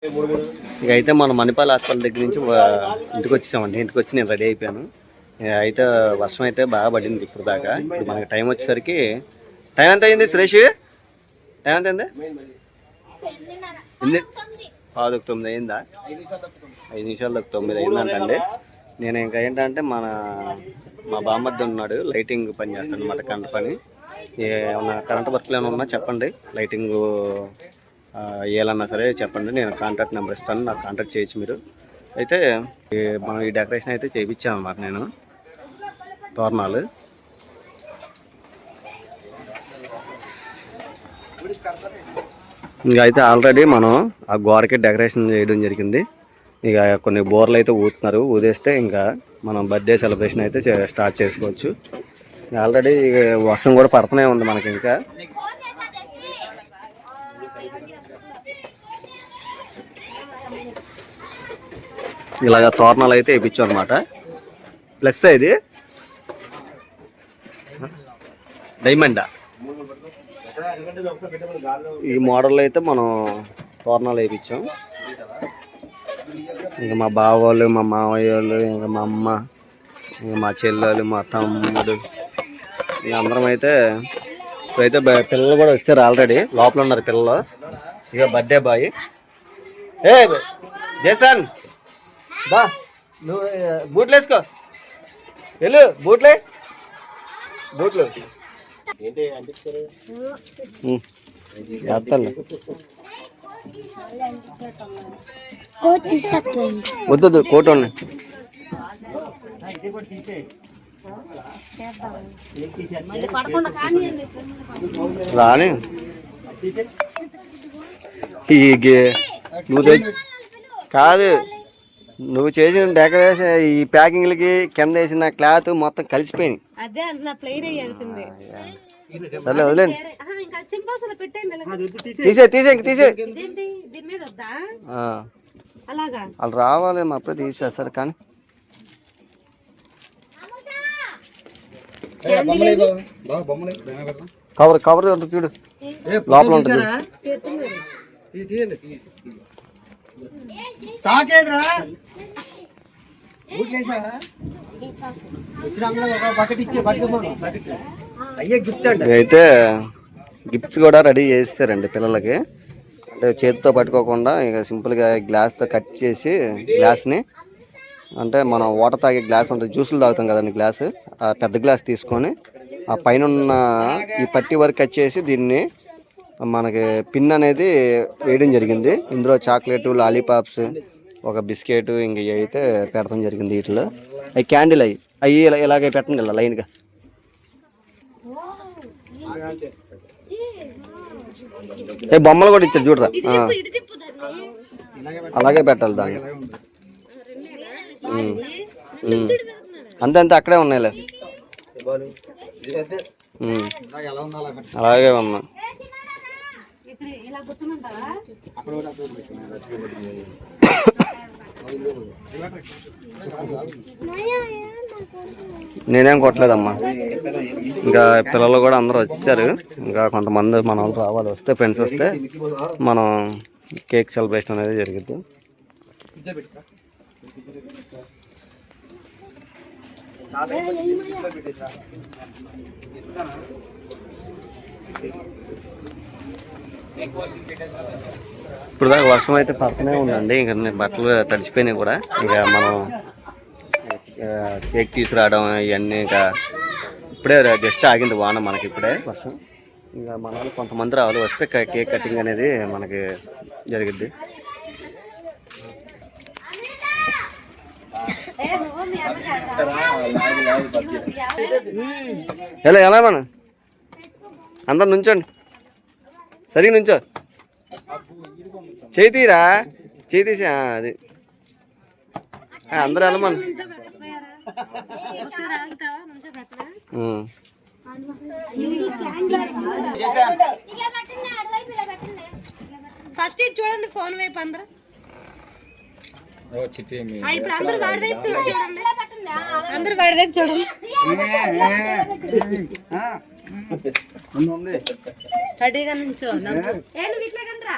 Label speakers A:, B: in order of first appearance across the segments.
A: ఇక అయితే మనం మణిపాల్ హాస్పిటల్ దగ్గర నుంచి ఇంటికి వచ్చేసామండి. ఇంటికి వచ్చి నేను రెడీ అయిపోయాను. అయితే వర్షం అయితే బాగా పడింది ఇప్పుడు దాకా. ఇప్పుడు మనకి టైం వచ్చేసరికి టైం ఎంత అయింది సురేష్? టైం ఎంత అయింది? 8:09 అయిందా? 5 నిమిషాలకు 9 అయిందంటండి. నేను ఇంకా ఏంటంటే మా బామ్మర్ది ఉన్నాడు, లైటింగ్ పని చేస్తాడు అనమాట, కరెంట్ పని. ఏమన్నా కరెంట్ వర్క్లు ఏమైనా ఉన్నా చెప్పండి, లైటింగ్ వేయాలన్నా సరే చెప్పండి, నేను కాంటాక్ట్ నెంబర్ ఇస్తాను, నాకు కాంటాక్ట్ చేయొచ్చు మీరు. అయితే మనం ఈ డెకరేషన్ అయితే చేయించాను అన్నమాట నేను, తోరణాలు. ఇంకా అయితే ఆల్రెడీ మనం ఆ గోడకి డెకరేషన్ చేయడం జరిగింది. ఇక కొన్ని బోర్లు అయితే ఊతున్నారు, ఊదేస్తే ఇంకా మనం బర్త్డే సెలబ్రేషన్ అయితే స్టార్ట్ చేసుకోవచ్చు. ఆల్రెడీ వర్షం కూడా పడుతూనే ఉంది మనకి. ఇంకా ఇలాగ తోరణాలు అయితే వేయించాం అనమాట. ప్లస్ ఇది డైమండా, ఈ మోడల్లో అయితే మనం తోరణాలు వేయించాం. ఇంకా మా బావ వాళ్ళు, మా మావయ్య వాళ్ళు, ఇంకా మా అమ్మ, ఇంకా మా చెల్లెలు, మా తమ్ముడు, ఇంకా అందరం అయితే ఇప్పుడైతే పిల్లలు కూడా వచ్చారు, ఆల్రెడీ లోపల ఉన్నారు పిల్లలు. ఇక బర్త్డే బాయ్ ఏ జేసన్ బా, నువ్వు బూట్లు వేసుకో, వెళ్ళు బూట్లే, బూట్లు వద్దు కోట్ ఉన్నాయి రాని. నువ్వు తెచ్చి కాదు, నువ్వు చేసిన డెకరేషన్ ఈ ప్యాకింగ్లకి కింద వేసిన క్లాత్ మొత్తం కలిసిపోయింది. సరే వదిలేండి, తీసే వాళ్ళు రావాలి, మా అప్పుడే తీసేస్తారు. కానీ కవర్ చూడు, లోపల ఉంటుంది. అయితే గిఫ్ట్స్ కూడా రెడీ చేసారండి పిల్లలకి. అంటే చేతితో పట్టుకోకుండా ఇక సింపుల్గా గ్లాస్తో కట్ చేసి, గ్లాస్ని అంటే మనం వాటర్ తాగే గ్లాస్ ఉంటుంది, జ్యూసులు తాగుతాం కదండి గ్లాసు, ఆ పెద్ద గ్లాస్ తీసుకొని ఆ పైన ఉన్న ఈ పట్టి వరకు కట్ చేసి దీన్ని మనకి పిన్ అనేది వేయడం జరిగింది. ఇందులో చాక్లెట్, లాలీపాప్స్, ఒక బిస్కెట్, ఇంక ఇవి అయితే పెడతాం జరిగింది. వీటిలో అవి క్యాండిల్, అవి ఇలాగే పెట్టండి ఇలా లైన్గా. బొమ్మలు కూడా ఇచ్చారు చూడరా, అలాగే పెట్టాలి దాన్ని. అంతే అక్కడే ఉన్నాయిలే, అలాగే ఉన్నా. నేనేం కొట్టలేదమ్మా. ఇంకా పిల్లలు కూడా అందరూ వచ్చారు, ఇంకా కొంతమంది మన వాళ్ళు రావాలి, వస్తే ఫ్రెండ్స్ వస్తే మనం కేక్ సెలబ్రేషన్ అనేది జరిగింది. ఇప్పుడు దాకా వర్షం అయితే పడుతూనే ఉందండి. ఇంకా బట్టలు తడిచిపోయినాయి కూడా. ఇక మనం కేక్ తీసుకురావడం ఇవన్నీ ఇంకా ఇప్పుడే జస్ట్ ఆగింది వాన మనకి, ఇప్పుడే వర్షం. ఇంకా మన వాళ్ళు కొంతమంది రావాలి, వస్తే కేక్ కటింగ్ అనేది మనకి జరిగిద్ది. ఎలా మన అందరు నుంచోండి, సరిగ్గా నుంచో, చేతీరా చేతీసి అది అందరూ వెళ్ళమను.
B: ఫస్ట్ ఇది చూడండి, ఫోన్ వైపు అందరూ. ఇప్పుడు అందరూ వాడి వైపు చూడండి, అందరూ వాడి వైపు చూడండి. స్టడీగా నుంచో, నువ్వు ఇట్లా కంట్రా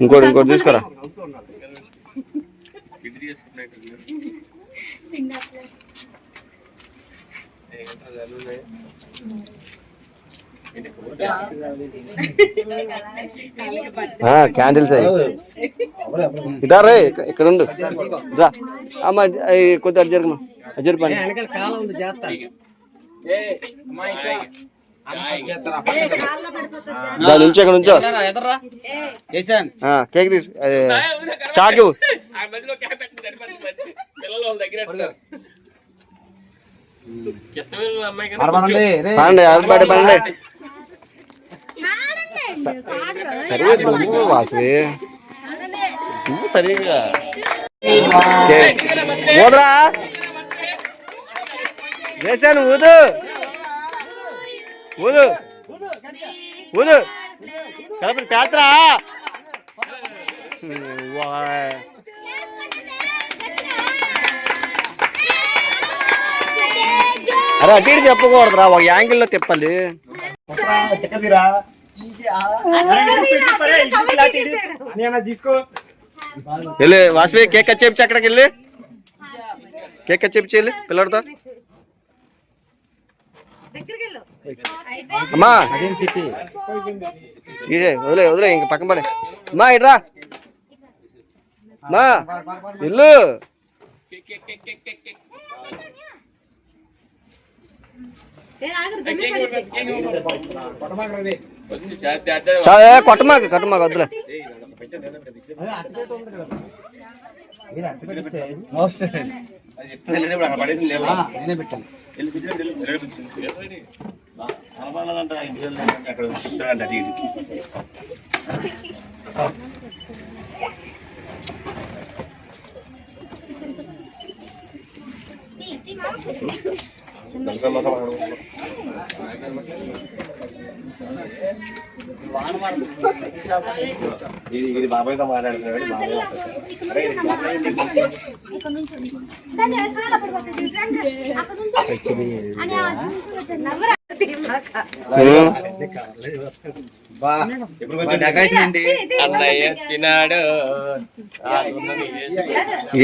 A: ఇంకోటి తీసుకురా. క్యాండిల్స్ ఇదా రే, ఇక్కడ ఉండు రా అమ్మా. కొద్ది అర్జర్మా అర్జర్ పని నుంచో ఇక్కడ నుంచో. కేక్ తీసు, చాకు పండి అరబడి పండి. సరిగా నువ్వు వాసవి నువ్వు సరిగా ఊదరా వేసాను. ఊదు ఊదు ఊదు కలిపి పేత్రా. అరే అటు ఇటు చెప్పకూడదురా, ఒక యాంగిల్లో తిప్పాలి. వెళ్ళి వాసవి కేక్ కట్ చేయించి అక్కడికి వెళ్ళి కేక్ కట్ చేయించి వెళ్ళి పిల్లడితో. అమ్మా ఇదే వదిలే వదిలే, ఇంక పక్కన పడే. అమ్మా ఇట్రా మా ఇల్లు. కొట్టమాక కొట్టమాక వద్దులే. ఇది బాబాయ్తో మాట్లాడుతున్నాడు.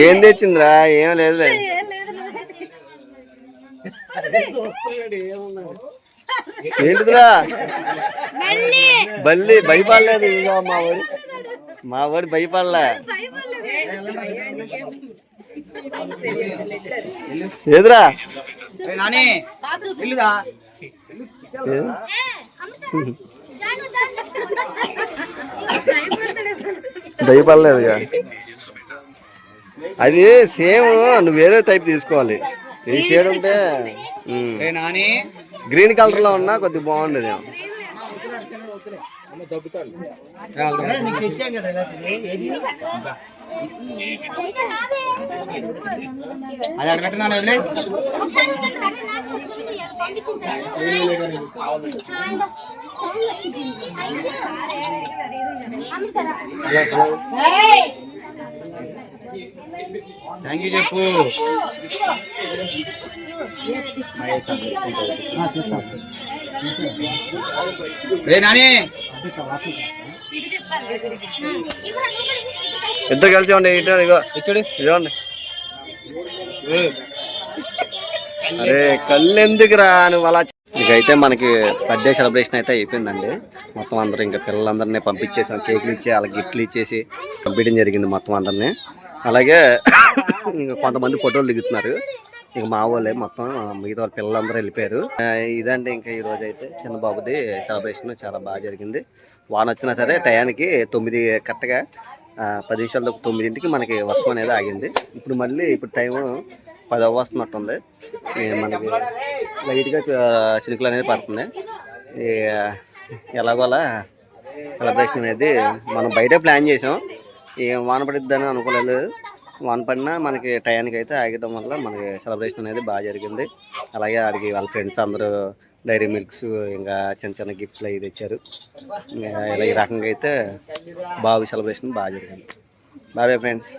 A: ఏం తెచ్చిందిరా? ఏం లేదు. ఏంటిదిరా బల్లి భయపడలేదు. మా వాడు భయపడలే. ఏదిరా భయపడలేదు. అది సేమ్, నువ్వు వేరే టైప్ తీసుకోవాలి. ఈ షేడ్ ఉంటే గ్రీన్ కలర్ లో ఉన్నా కొద్దిగా బాగుండేది.
C: అది అడగట్టున్నాను. థ్యాంక్ యూ చెప్పు. నాని
A: ఇద్దరు కలిసి ఉండే ఇచ్చాడు ఇదిగోండి. అరే కళ్ళు ఎందుకురా నువ్వు అలా. ఇకైతే మనకి బర్త్డే సెలబ్రేషన్ అయితే అయిపోయిందండి. మొత్తం అందరూ ఇంకా పిల్లలందరినీ పంపించేసాం. కేకులు ఇచ్చి వాళ్ళకి గిఫ్ట్లు ఇచ్చేసి పంపించడం జరిగింది మొత్తం అందరినీ. అలాగే ఇంకా కొంతమంది ఫోటోలు దిగుతున్నారు. ఇక మా వాళ్ళే మొత్తం, మిగతా వాళ్ళ పిల్లలందరూ వెళ్ళిపోయారు. ఇదంటే ఇంకా ఈరోజు అయితే చిన్న బాబుది సెలబ్రేషన్ చాలా బాగా జరిగింది. వాన వచ్చినా సరే టయానికి 9 కరెక్ట్గా 10 నిమిషాలు 9ంటికి మనకి వర్షం అనేది ఆగింది. ఇప్పుడు మళ్ళీ ఇప్పుడు టైము 10 వస్తున్నట్టుంది. మనకి లైట్గా చినుకులు అనేది పడుతుంది. ఎలాగోలా సెలబ్రేషన్ అనేది మనం బయట ప్లాన్ చేసాం. వాన పడిద్దని అనుకోలేదు. వాన పడినా మనకి టయానికి అయితే ఆగడం వల్ల మనకి సెలబ్రేషన్ అనేది బాగా జరిగింది. అలాగే ఆడికి వాళ్ళ ఫ్రెండ్స్ అందరూ డైరీ మిల్క్స్ ఇంకా చిన్న చిన్న గిఫ్ట్లు అవి తెచ్చారు. ఇంకా ఇలా ఈ రకంగా అయితే బాబు సెలబ్రేషన్ బాగా జరిగింది. Bye friends.